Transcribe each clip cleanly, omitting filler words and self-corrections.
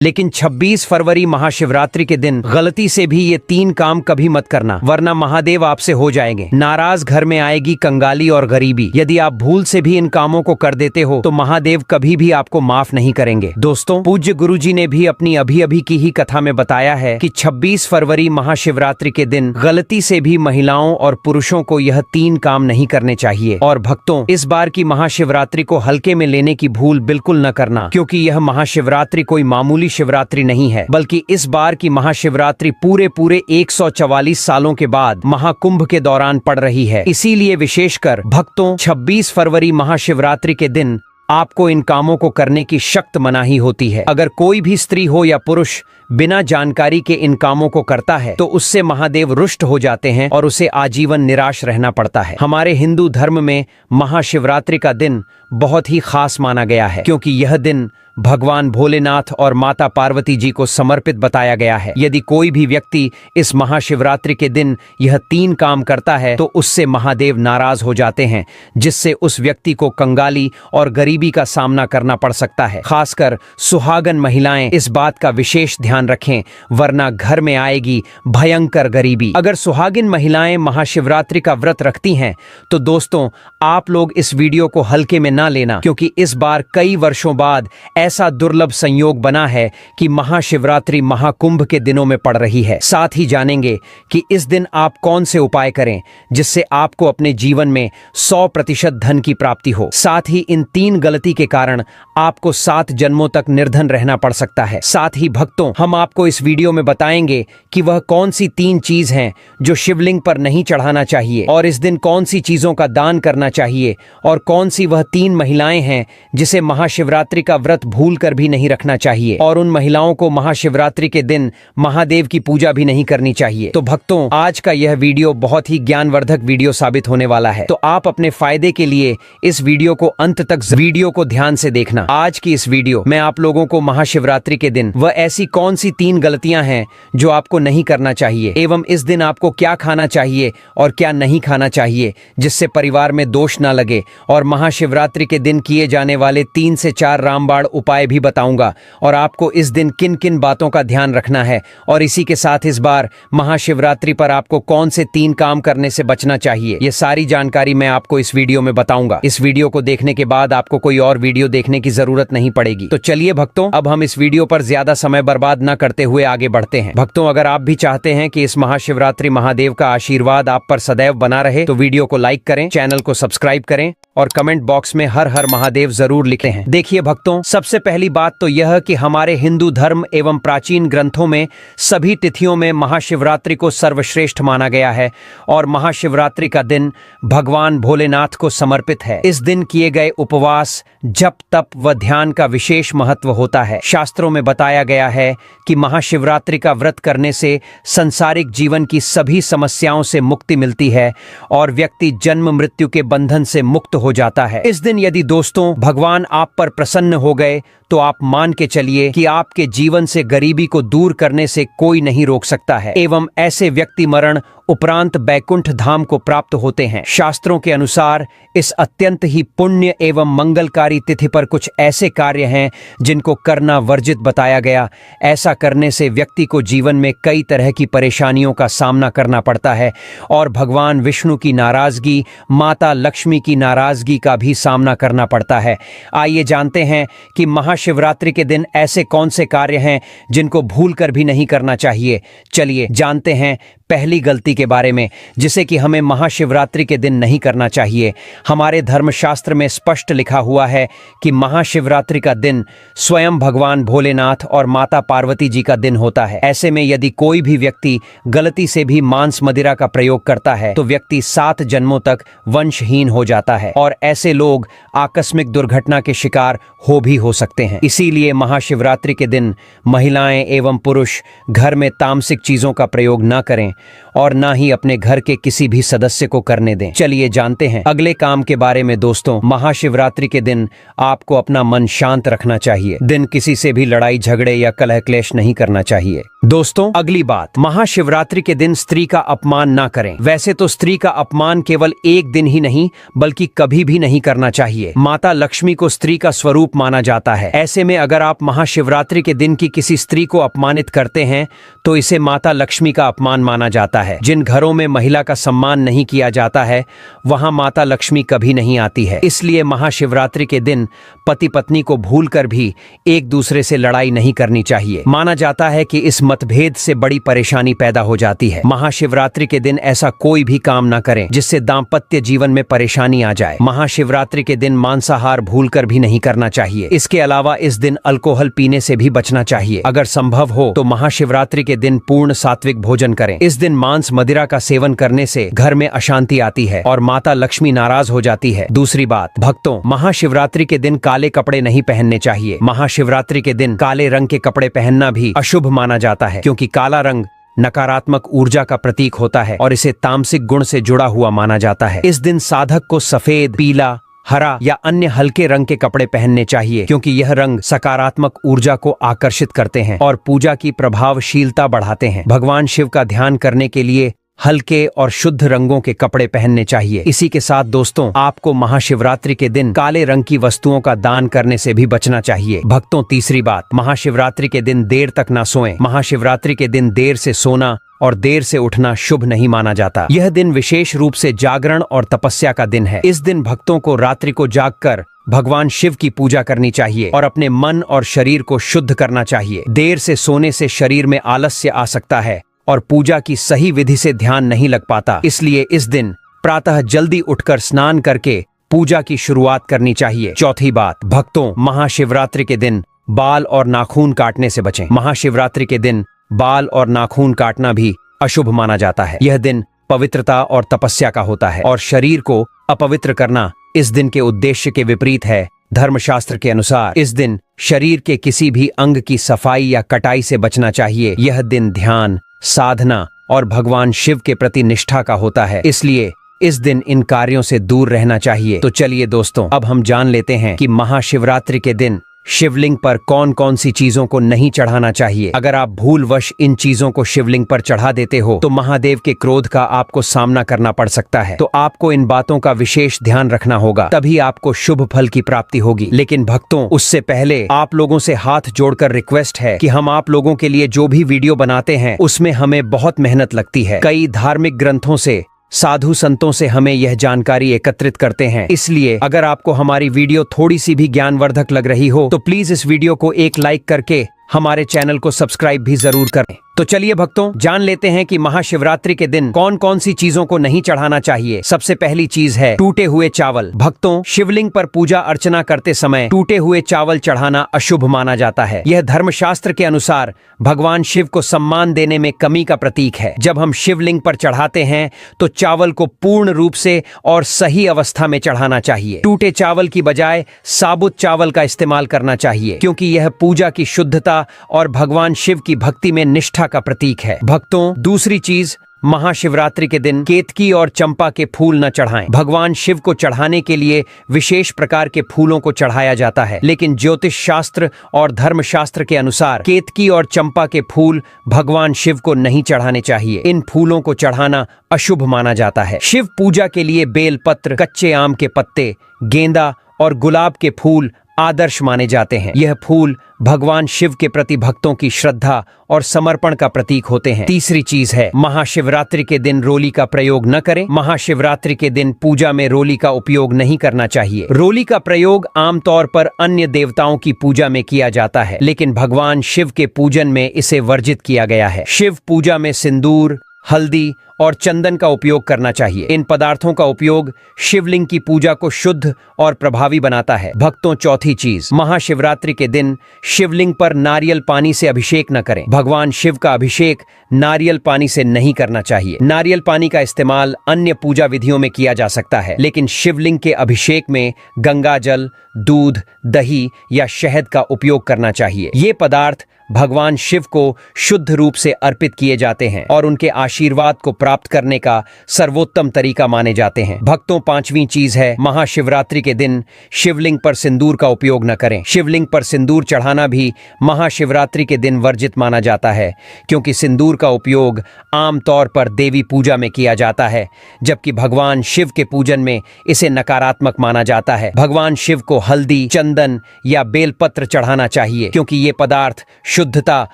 लेकिन 26 फरवरी महाशिवरात्रि के दिन गलती से भी ये 3 काम कभी मत करना, वरना महादेव आपसे हो जाएंगे नाराज। घर में आएगी कंगाली और गरीबी। यदि आप भूल से भी इन कामों को कर देते हो तो महादेव कभी भी आपको माफ नहीं करेंगे। दोस्तों, पूज्य गुरुजी ने भी अपनी अभी अभी की ही कथा में बताया है कि 26 फरवरी महाशिवरात्रि के दिन गलती से भी महिलाओं और पुरुषों को यह 3 काम नहीं करने चाहिए। और भक्तों, इस बार की महाशिवरात्रि को हल्के में लेने की भूल बिल्कुल न करना, क्योंकि यह महाशिवरात्रि कोई मामूली शिवरात्रि नहीं है, बल्कि इस बार की महाशिवरात्रि पूरे 144 सालों के बाद महाकुंभ के दौरान पड़ रही है। इसीलिए विशेषकर भक्तों, 26 फरवरी महाशिवरात्रि के दिन आपको इन कामों को करने की सख्त मनाही होती है। अगर कोई भी स्त्री हो या पुरुष बिना जानकारी के इन कामों को करता है तो उससे महादेव रुष्ट हो जाते हैं और उसे आजीवन निराश रहना पड़ता है। हमारे हिंदू धर्म में महाशिवरात्रि का दिन बहुत ही खास माना गया है, क्योंकि यह दिन भगवान भोलेनाथ और माता पार्वती जी को समर्पित बताया गया है। यदि कोई भी व्यक्ति इस महाशिवरात्रि के दिन यह 3 काम करता है तो उससे महादेव नाराज हो जाते हैं, जिससे उस व्यक्ति को कंगाली और गरीबी का सामना करना पड़ सकता है। खासकर सुहागन महिलाएं इस बात का विशेष ध्यान रखें, वरना घर में आएगी भयंकर गरीबी। अगर सुहागिन महिलाएं महाशिवरात्रि का व्रत रखती हैं तो दोस्तों, आप लोग इस वीडियो को हल्के में ना लेना, क्योंकि इस बार कई वर्षों बाद ऐसा दुर्लभ संयोग बना है कि महाशिवरात्रि महाकुंभ के दिनों में पड़ रही है। साथ ही जानेंगे कि इस दिन आप कौन से उपाय करें जिससे आपको अपने जीवन में 100% धन की प्राप्ति हो। साथ ही इन 3 गलती के कारण आपको 7 जन्मों तक निर्धन रहना पड़ सकता है। साथ ही भक्तों, हम आपको इस वीडियो में बताएंगे कि वह कौन सी 3 चीज हैं जो शिवलिंग पर नहीं चढ़ाना चाहिए, और इस दिन कौन सी चीजों का दान करना चाहिए, और कौन सी वह 3 महिलाएं हैं जिसे महाशिवरात्रि का व्रत भूल कर भी नहीं रखना चाहिए, और उन महिलाओं को महाशिवरात्रि के दिन महादेव की पूजा भी नहीं करनी चाहिए। तो भक्तों, आज का यह वीडियो बहुत ही ज्ञानवर्धक वीडियो साबित होने वाला है, तो आप अपने फायदे के लिए इस वीडियो को अंत तक वीडियो को ध्यान से देखना। आज की इस वीडियो में आप लोगों को महाशिवरात्रि के दिन वह ऐसी कौन सी 3 गलतियां हैं जो आपको नहीं करना चाहिए, एवं इस दिन आपको क्या खाना चाहिए और क्या नहीं खाना चाहिए जिससे परिवार में दोष न लगे, और महाशिवरात्रि के दिन किए जाने वाले 3 से 4 रामबाण उपाय भी बताऊंगा, और आपको इस दिन किन किन बातों का ध्यान रखना है, और इसी के साथ इस बार महाशिवरात्रि पर आपको कौन से 3 काम करने से बचना चाहिए, ये सारी जानकारी मैं आपको इस वीडियो में बताऊंगा। इस वीडियो को देखने के बाद आपको कोई और वीडियो देखने की जरूरत नहीं पड़ेगी। तो चलिए भक्तों, अब हम इस वीडियो पर ज्यादा समय बर्बाद न करते हुए आगे बढ़ते हैं। भक्तों, अगर आप भी चाहते हैं कि इस महाशिवरात्रि महादेव का आशीर्वाद आप पर सदैव बना रहे तो वीडियो को लाइक करें, चैनल को सब्सक्राइब करें और कमेंट बॉक्स में हर हर महादेव जरूर लिखते हैं। देखिए भक्तों, सबसे पहली बात तो यह कि हमारे हिंदू धर्म एवं प्राचीन ग्रंथों में सभी तिथियों में महाशिवरात्रि को सर्वश्रेष्ठ माना गया है, और महाशिवरात्रि का दिन भगवान भोलेनाथ को समर्पित है। इस दिन किए गए उपवास, जप, तप व ध्यान का विशेष महत्व होता है। शास्त्रों में बताया गया है कि महाशिवरात्रि का व्रत करने से संसारिक जीवन की सभी समस्याओं से मुक्ति मिलती है और व्यक्ति जन्म मृत्यु के बंधन से मुक्त हो जाता है। इस दिन यदि दोस्तों भगवान आप पर प्रसन्न हो गए तो आप मान के चलिए कि आपके जीवन से गरीबी को दूर करने से कोई नहीं रोक सकता है, एवं ऐसे व्यक्ति मरण उपरांत बैकुंठ धाम को प्राप्त होते हैं। शास्त्रों के अनुसार इस अत्यंत ही पुण्य एवं मंगलकारी तिथि पर कुछ ऐसे कार्य हैं जिनको करना वर्जित बताया गया। ऐसा करने से व्यक्ति को जीवन में कई तरह की परेशानियों का सामना करना पड़ता है और भगवान विष्णु की नाराजगी, माता लक्ष्मी की नाराजगी का भी सामना करना पड़ता है। आइए जानते हैं कि महाशिवरात्रि के दिन ऐसे कौन से कार्य हैं जिनको भूल कर भी नहीं करना चाहिए। चलिए जानते हैं पहली गलती के बारे में, जिसे कि हमें महाशिवरात्रि के दिन नहीं करना चाहिए। हमारे धर्मशास्त्र में स्पष्ट लिखा हुआ है कि महाशिवरात्रि का दिन स्वयं भगवान भोलेनाथ और माता पार्वती जी का दिन होता है। ऐसे में यदि कोई भी व्यक्ति गलती से भी मांस मदिरा का प्रयोग करता है तो व्यक्ति 7 जन्मों तक वंशहीन हो जाता है, और ऐसे लोग आकस्मिक दुर्घटना के शिकार हो भी हो सकते हैं। इसीलिए महाशिवरात्रि के दिन महिलाएं एवं पुरुष घर में तामसिक चीजों का प्रयोग न करें और ना ही अपने घर के किसी भी सदस्य को करने दें। चलिए जानते हैं अगले काम के बारे में। दोस्तों, महाशिवरात्रि के दिन आपको अपना मन शांत रखना चाहिए। दिन किसी से भी लड़ाई झगड़े या कलह क्लेश नहीं करना चाहिए। दोस्तों, अगली बात, महाशिवरात्रि के दिन स्त्री का अपमान ना करें। वैसे तो स्त्री का अपमान केवल एक दिन ही नहीं बल्कि कभी भी नहीं करना चाहिए। माता लक्ष्मी को स्त्री का स्वरूप माना जाता है। ऐसे में अगर आप महाशिवरात्रि के दिन की किसी स्त्री को अपमानित करते हैं तो इसे माता लक्ष्मी का अपमान माना जाता है। जिन घरों में महिला का सम्मान नहीं किया जाता है वहां माता लक्ष्मी कभी नहीं आती है। इसलिए महाशिवरात्रि के दिन पति पत्नी को भूलकर भी एक दूसरे से लड़ाई नहीं करनी चाहिए। माना जाता है कि इस मतभेद से बड़ी परेशानी पैदा हो जाती है। महाशिवरात्रि के दिन ऐसा कोई भी काम ना करें जिससे दाम्पत्य जीवन में परेशानी आ जाए। महाशिवरात्रि के दिन मांसाहार भूलकर भी नहीं करना चाहिए। इसके अलावा इस दिन अल्कोहल पीने से भी बचना चाहिए। अगर संभव हो तो महाशिवरात्रि के दिन पूर्ण सात्विक भोजन करें। इस दिन मांस मदिरा का सेवन करने से घर में अशांति आती है और माता लक्ष्मी नाराज हो जाती है। दूसरी बात, भक्तों, महाशिवरात्रि के दिन काले कपड़े नहीं पहनने चाहिए। महाशिवरात्रि के दिन काले रंग के कपड़े पहनना भी अशुभ माना जाता है, क्योंकि काला रंग नकारात्मक ऊर्जा का प्रतीक होता है और इसे तामसिक गुण से जुड़ा हुआ माना जाता है। इस दिन साधक को सफेद, पीला, हरा या अन्य हल्के रंग के कपड़े पहनने चाहिए, क्योंकि यह रंग सकारात्मक ऊर्जा को आकर्षित करते हैं और पूजा की प्रभावशीलता बढ़ाते हैं। भगवान शिव का ध्यान करने के लिए हल्के और शुद्ध रंगों के कपड़े पहनने चाहिए। इसी के साथ दोस्तों, आपको महाशिवरात्रि के दिन काले रंग की वस्तुओं का दान करने से भी बचना चाहिए। भक्तों, तीसरी बात, महाशिवरात्रि के दिन देर तक ना सोएं। महाशिवरात्रि के दिन देर से सोना और देर से उठना शुभ नहीं माना जाता। यह दिन विशेष रूप से जागरण और तपस्या का दिन है। इस दिन भक्तों को रात्रि को जागकर भगवान शिव की पूजा करनी चाहिए और अपने मन और शरीर को शुद्ध करना चाहिए। देर से सोने से शरीर में आलस्य आ सकता है और पूजा की सही विधि से ध्यान नहीं लग पाता। इसलिए इस दिन प्रातः जल्दी उठकर स्नान करके पूजा की शुरुआत करनी चाहिए। चौथी बात, भक्तों, महाशिवरात्रि के दिन बाल और नाखून काटने से बचें। महाशिवरात्रि के दिन बाल और नाखून काटना भी अशुभ माना जाता है। यह दिन पवित्रता और तपस्या का होता है और शरीर को अपवित्र करना इस दिन के उद्देश्य के विपरीत है। धर्मशास्त्र के अनुसार इस दिन शरीर के किसी भी अंग की सफाई या कटाई से बचना चाहिए। यह दिन ध्यान, साधना और भगवान शिव के प्रति निष्ठा का होता है, इसलिए इस दिन इन कार्यों से दूर रहना चाहिए। तो चलिए दोस्तों, अब हम जान लेते हैं कि महाशिवरात्रि के दिन शिवलिंग पर कौन कौन सी चीजों को नहीं चढ़ाना चाहिए। अगर आप भूलवश इन चीजों को शिवलिंग पर चढ़ा देते हो तो महादेव के क्रोध का आपको सामना करना पड़ सकता है। तो आपको इन बातों का विशेष ध्यान रखना होगा, तभी आपको शुभ फल की प्राप्ति होगी। लेकिन भक्तों, उससे पहले आप लोगों से हाथ जोड़कर रिक्वेस्ट है कि हम आप लोगों के लिए जो भी वीडियो बनाते हैं उसमें हमें बहुत मेहनत लगती है। कई धार्मिक ग्रंथों से, साधु संतों से हमें यह जानकारी एकत्रित करते हैं। इसलिए अगर आपको हमारी वीडियो थोड़ी सी भी ज्ञानवर्धक लग रही हो तो प्लीज इस वीडियो को एक लाइक करके हमारे चैनल को सब्सक्राइब भी जरूर करें। तो चलिए भक्तों, जान लेते हैं कि महाशिवरात्रि के दिन कौन कौन सी चीजों को नहीं चढ़ाना चाहिए। सबसे पहली चीज है टूटे हुए चावल। भक्तों, शिवलिंग पर पूजा अर्चना करते समय टूटे हुए चावल चढ़ाना अशुभ माना जाता है। यह धर्मशास्त्र के अनुसार भगवान शिव को सम्मान देने में कमी का प्रतीक है। जब हम शिवलिंग पर चढ़ाते हैं तो चावल को पूर्ण रूप से और सही अवस्था में चढ़ाना चाहिए। टूटे चावल की बजाय साबुत चावल का इस्तेमाल करना चाहिए, क्योंकि यह पूजा की शुद्धता और भगवान शिव की भक्ति में निष्ठा का प्रतीक है। भक्तों, दूसरी चीज, महाशिवरात्रि के दिन केतकी और चंपा के फूल न चढ़ाएं। भगवान शिव को चढ़ाने के लिए विशेष प्रकार के फूलों को चढ़ाया जाता है, लेकिन ज्योतिष शास्त्र और धर्मशास्त्र के अनुसार केतकी और चंपा के फूल भगवान शिव को नहीं चढ़ाने चाहिए। इन फूलों को चढ़ाना अशुभ माना जाता है। शिव पूजा के लिए बेलपत्र, कच्चे आम के पत्ते, गेंदा और गुलाब के फूल आदर्श माने जाते हैं। यह फूल भगवान शिव के प्रति भक्तों की श्रद्धा और समर्पण का प्रतीक होते हैं। तीसरी चीज है, महाशिवरात्रि के दिन रोली का प्रयोग न करें। महाशिवरात्रि के दिन पूजा में रोली का उपयोग नहीं करना चाहिए। रोली का प्रयोग आमतौर पर अन्य देवताओं की पूजा में किया जाता है, लेकिन भगवान शिव के पूजन में इसे वर्जित किया गया है। शिव पूजा में सिंदूर, हल्दी और चंदन का उपयोग करना चाहिए। इन पदार्थों का उपयोग शिवलिंग की पूजा को शुद्ध और प्रभावी बनाता है। भक्तों, चौथी चीज, महाशिवरात्रि के दिन शिवलिंग पर नारियल पानी से अभिषेक न करें। भगवान शिव का अभिषेक नारियल पानी से नहीं करना चाहिए। नारियल पानी का इस्तेमाल अन्य पूजा विधियों में किया जा सकता है, लेकिन शिवलिंग के अभिषेक में गंगा जल, दूध, दही या शहद का उपयोग करना चाहिए। ये पदार्थ भगवान शिव को शुद्ध रूप से अर्पित किए जाते हैं और उनके आशीर्वाद को प्राप्त प्राप्त करने का सर्वोत्तम तरीका माने जाते हैं। भक्तों, पांचवी चीज है, महाशिवरात्रि के दिन शिवलिंग पर सिंदूर का उपयोग न करें। शिवलिंग पर सिंदूर चढ़ाना भी महाशिवरात्रि के दिन वर्जित माना जाता है, क्योंकि सिंदूर का उपयोग आमतौर पर देवी पूजा में किया जाता है, जबकि भगवान शिव के पूजन में इसे नकारात्मक माना जाता है। भगवान शिव को हल्दी, चंदन या बेलपत्र चढ़ाना चाहिए, क्योंकि ये पदार्थ शुद्धता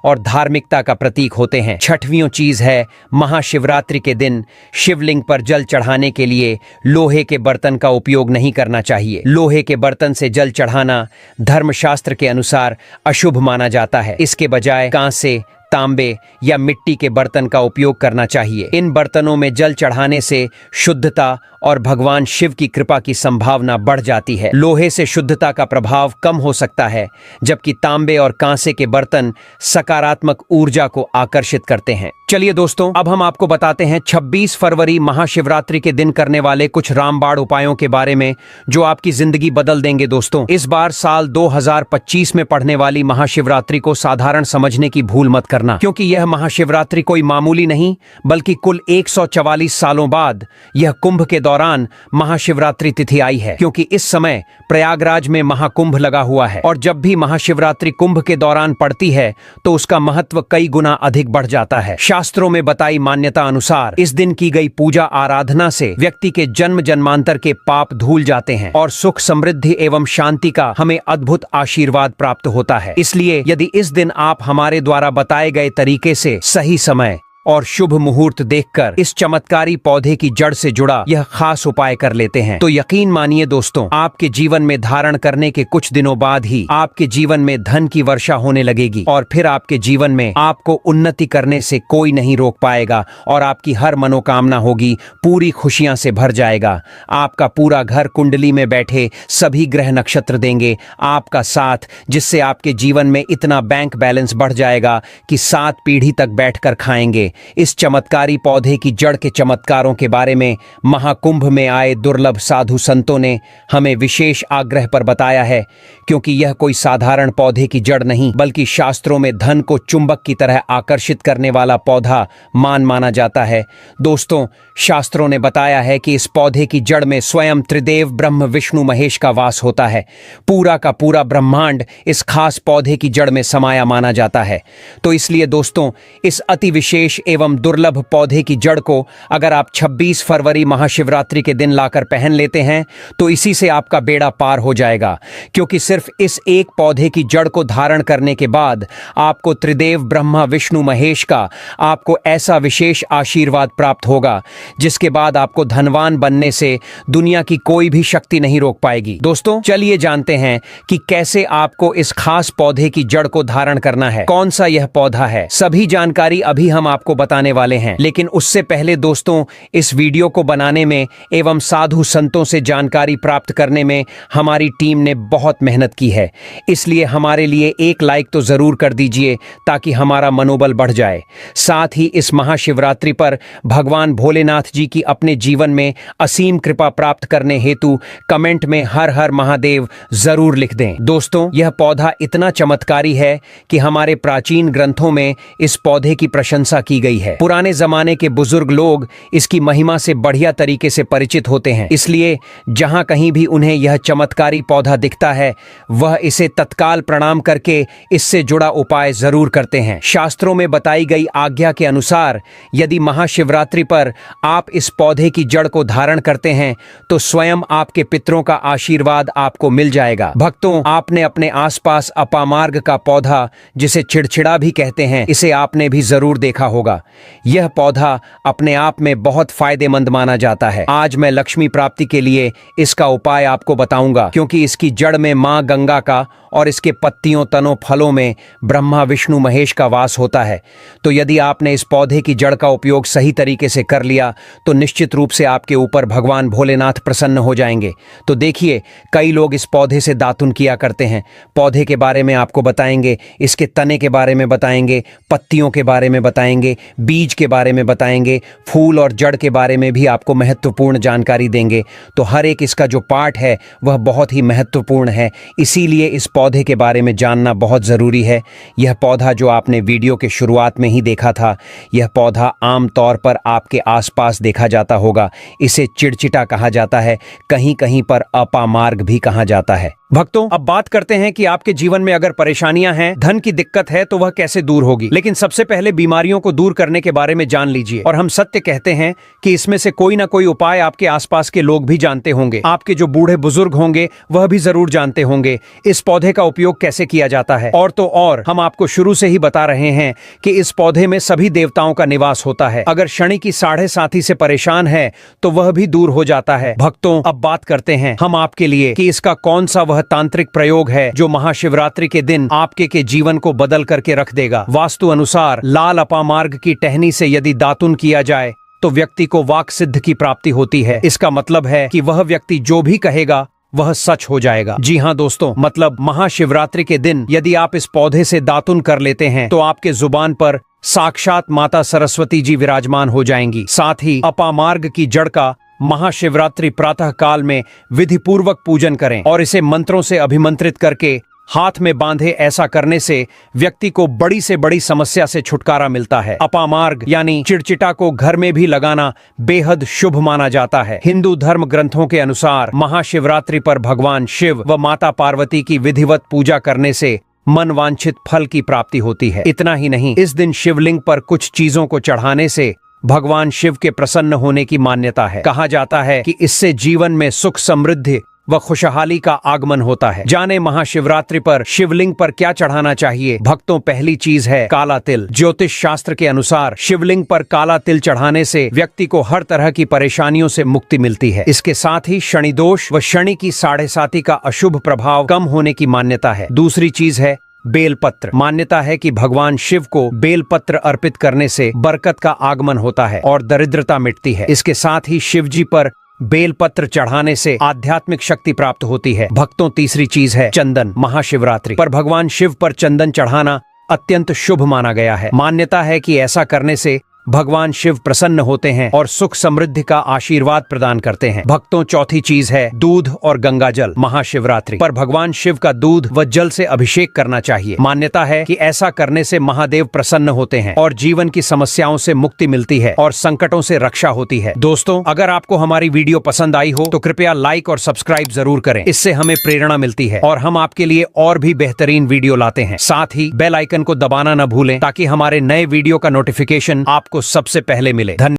और धार्मिकता का प्रतीक होते हैं। छठवीं चीज है, महाशिवरात्रि के दिन शिवलिंग पर जल चढ़ाने के लिए लोहे के बर्तन का उपयोग नहीं करना चाहिए। लोहे के बर्तन से जल चढ़ाना धर्मशास्त्र के अनुसार अशुभ माना जाता है। इसके बजाय कांसे, तांबे या मिट्टी के बर्तन का उपयोग करना चाहिए। इन बर्तनों में जल चढ़ाने से शुद्धता और भगवान शिव की कृपा की संभावना बढ़ जाती है। लोहे से शुद्धता का प्रभाव कम हो सकता है, जबकि तांबे और कांसे के बर्तन सकारात्मक ऊर्जा को आकर्षित करते हैं। चलिए दोस्तों, अब हम आपको बताते हैं 26 फरवरी महाशिवरात्रि के दिन करने वाले कुछ रामबाण उपायों के बारे में, जो आपकी जिंदगी बदल देंगे। दोस्तों, इस बार साल 2025 में पड़ने वाली महाशिवरात्रि को साधारण समझने की भूल मत करना, क्योंकि यह महाशिवरात्रि कोई मामूली नहीं, बल्कि कुल 144 सालों बाद यह कुंभ के दौरान महाशिवरात्रि तिथि आई है। क्योंकि इस समय प्रयागराज में महाकुंभ लगा हुआ है, और जब भी महाशिवरात्रि कुंभ के दौरान पड़ती है तो उसका महत्व कई गुना अधिक बढ़ जाता है। शास्त्रों में बताई मान्यता अनुसार इस दिन की गई पूजा आराधना से व्यक्ति के जन्म जन्मांतर के पाप धुल जाते हैं और सुख, समृद्धि एवं शांति का हमें अद्भुत आशीर्वाद प्राप्त होता है। इसलिए यदि इस दिन आप हमारे द्वारा बताए गए तरीके से सही समय और शुभ मुहूर्त देखकर इस चमत्कारी पौधे की जड़ से जुड़ा यह खास उपाय कर लेते हैं, तो यकीन मानिए दोस्तों, आपके जीवन में धारण करने के कुछ दिनों बाद ही आपके जीवन में धन की वर्षा होने लगेगी, और फिर आपके जीवन में आपको उन्नति करने से कोई नहीं रोक पाएगा, और आपकी हर मनोकामना होगी पूरी खुशियां से भर जाएगा। आपका पूरा घर कुंडली में बैठे सभी ग्रह नक्षत्र देंगे आपका साथ, जिससे आपके जीवन में इतना बैंक बैलेंस बढ़ जाएगा कि 7 पीढ़ी तक बैठकर खाएंगे। इस चमत्कारी पौधे की जड़ के चमत्कारों के बारे में महाकुंभ में आए दुर्लभ साधु संतों ने हमें विशेष आग्रह पर बताया है, क्योंकि यह कोई साधारण पौधे की जड़ नहीं, बल्कि शास्त्रों में धन को चुंबक की तरह आकर्षित करने वाला पौधा माना जाता है। दोस्तों, शास्त्रों ने बताया है कि इस पौधे की जड़ में स्वयं त्रिदेव ब्रह्म विष्णु महेश का वास होता है। पूरा का पूरा ब्रह्मांड इस खास पौधे की जड़ में समाया माना जाता है। तो इसलिए दोस्तों, इस अति विशेष एवं दुर्लभ पौधे की जड़ को अगर आप 26 फरवरी महाशिवरात्रि के दिन लाकर पहन लेते हैं, तो इसी से आपका बेड़ा पार हो जाएगा, क्योंकि सिर्फ इस एक पौधे की जड़ को धारण करने के बाद आपको त्रिदेव ब्रह्मा विष्णु महेश का आपको ऐसा विशेष आशीर्वाद प्राप्त होगा, जिसके बाद आपको धनवान बनने से दुनिया की कोई भी शक्ति नहीं रोक पाएगी। दोस्तों, चलिए जानते हैं कि कैसे आपको इस खास पौधे की जड़ को धारण करना है, कौन सा यह पौधा है। सभी जानकारी अभी हम आपको बताने वाले हैं, लेकिन उससे पहले दोस्तों, इस वीडियो को बनाने में एवं साधु संतों से जानकारी प्राप्त करने में हमारी टीम ने बहुत मेहनत की है। इसलिए हमारे लिए एक लाइक तो जरूर कर दीजिए, ताकि हमारा मनोबल बढ़ जाए। साथ ही इस महाशिवरात्रि पर भगवान भोलेनाथ जी की अपने जीवन में असीम कृपा प्राप्त करने हेतु कमेंट में हर हर महादेव जरूर लिख दें। दोस्तों, यह पौधा इतना चमत्कारी है कि हमारे प्राचीन ग्रंथों में इस पौधे की प्रशंसा की गई है। पुराने जमाने के बुजुर्ग लोग इसकी महिमा से बढ़िया तरीके से परिचित होते हैं, इसलिए जहां कहीं भी उन्हें यह चमत्कारी पौधा दिखता है, वह इसे तत्काल प्रणाम करके इससे जुड़ा उपाय जरूर करते हैं। शास्त्रों में बताई गई आज्ञा के अनुसार यदि महाशिवरात्रि पर आप इस पौधे की जड़ को धारण करते हैं, तो स्वयं आपके पितरों का आशीर्वाद आपको मिल जाएगा। भक्तों, आपने अपने आसपास अपामार्ग का पौधा, जिसे चिड़चिड़ा भी कहते हैं, इसे आपने भी जरूर देखा होगा। यह पौधा अपने आप में बहुत फायदेमंद माना जाता है। आज मैं लक्ष्मी प्राप्ति के लिए इसका उपाय आपको बताऊंगा, क्योंकि इसकी जड़ में मां गंगा का और इसके पत्तियों, तनों, फलों में ब्रह्मा विष्णु महेश का वास होता है। तो यदि आपने इस पौधे की जड़ का उपयोग सही तरीके से कर लिया, तो निश्चित रूप से आपके ऊपर भगवान भोलेनाथ प्रसन्न हो जाएंगे। तो देखिए, कई लोग इस पौधे से दातुन किया करते हैं। पौधे के बारे में आपको बताएंगे, इसके तने के बारे में बताएंगे, पत्तियों के बारे में बताएंगे, बीज के बारे में बताएंगे, फूल और जड़ के बारे में भी आपको महत्वपूर्ण जानकारी देंगे। तो हर एक इसका जो पार्ट है वह बहुत ही महत्वपूर्ण है। इसीलिए इस पौधे के बारे में जानना बहुत जरूरी है। यह पौधा जो आपने वीडियो के शुरुआत में ही देखा था, यह पौधा आमतौर पर आपके आसपास देखा जाता होगा। इसे चिड़चिटा कहा जाता है, कहीं कहीं पर अपामार्ग भी कहा जाता है। भक्तों, अब बात करते हैं कि आपके जीवन में अगर परेशानियां हैं, धन की दिक्कत है, तो वह कैसे दूर होगी। लेकिन सबसे पहले बीमारियों को दूर करने के बारे में जान लीजिए। और हम सत्य कहते हैं कि इसमें से कोई ना कोई उपाय आपके आसपास के लोग भी जानते होंगे। आपके जो बूढ़े बुजुर्ग होंगे वह भी जरूर जानते होंगे इस पौधे का उपयोग कैसे किया जाता है। और तो और हम आपको शुरू से ही बता रहे हैं कि इस पौधे में सभी देवताओं का निवास होता है। अगर शनि की 7.5 से परेशान है तो वह भी दूर हो जाता है। भक्तों, अब बात करते हैं हम आपके लिए कि इसका कौन सा वह तांत्रिक प्रयोग है जो महाशिवरात्रि के दिन आपके के जीवन को बदल करके रख देगा। वास्तु अनुसार लाल अपामार्ग की टहनी से यदि दातुन किया जाए तो व्यक्ति को वाक सिद्ध की प्राप्ति होती है। इसका मतलब है कि वह व्यक्ति जो भी कहेगा वह सच हो जाएगा। जी हाँ दोस्तों, मतलब महाशिवरात्रि के दिन यदि आप इस पौधे से दातुन कर लेते हैं तो आपके जुबान पर साक्षात माता सरस्वती जी विराजमान हो जाएंगी। साथ ही अपामार्ग की जड़ का महाशिवरात्रि प्रातः काल में विधि पूर्वक पूजन करें और इसे मंत्रों से अभिमंत्रित करके हाथ में बांधे। ऐसा करने से व्यक्ति को बड़ी से बड़ी समस्या से छुटकारा मिलता है। अपामार्ग यानी चिड़चिटा को घर में भी लगाना बेहद शुभ माना जाता है। हिंदू धर्म ग्रंथों के अनुसार महाशिवरात्रि पर भगवान शिव व माता पार्वती की विधिवत पूजा करने से मन वांछित फल की प्राप्ति होती है। इतना ही नहीं, इस दिन शिवलिंग पर कुछ चीजों को चढ़ाने से भगवान शिव के प्रसन्न होने की मान्यता है। कहा जाता है कि इससे जीवन में सुख समृद्धि व खुशहाली का आगमन होता है। जाने महाशिवरात्रि पर शिवलिंग पर क्या चढ़ाना चाहिए। भक्तों, पहली चीज है काला तिल। ज्योतिष शास्त्र के अनुसार शिवलिंग पर काला तिल चढ़ाने से व्यक्ति को हर तरह की परेशानियों से मुक्ति मिलती है। इसके साथ ही शनि दोष व शनि की 7.5 का अशुभ प्रभाव कम होने की मान्यता है। दूसरी चीज है बेलपत्र। मान्यता है कि भगवान शिव को बेलपत्र अर्पित करने से बरकत का आगमन होता है और दरिद्रता मिटती है। इसके साथ ही शिव जी पर बेलपत्र चढ़ाने से आध्यात्मिक शक्ति प्राप्त होती है। भक्तों, तीसरी चीज है चंदन। महाशिवरात्रि पर भगवान शिव पर चंदन चढ़ाना अत्यंत शुभ माना गया है। मान्यता है कि ऐसा करने से भगवान शिव प्रसन्न होते हैं और सुख समृद्धि का आशीर्वाद प्रदान करते हैं। भक्तों, चौथी चीज है दूध और गंगा जल। महाशिवरात्रि पर भगवान शिव का दूध व जल से अभिषेक करना चाहिए। मान्यता है कि ऐसा करने से महादेव प्रसन्न होते हैं और जीवन की समस्याओं से मुक्ति मिलती है और संकटों से रक्षा होती है। दोस्तों, अगर आपको हमारी वीडियो पसंद आई हो तो कृपया लाइक और सब्सक्राइब जरूर करें। इससे हमें प्रेरणा मिलती है और हम आपके लिए और भी बेहतरीन वीडियो लाते हैं। साथ ही बेल आइकन को दबाना न भूलें ताकि हमारे नए वीडियो का नोटिफिकेशन आपको सबसे पहले मिले। धन्यवाद।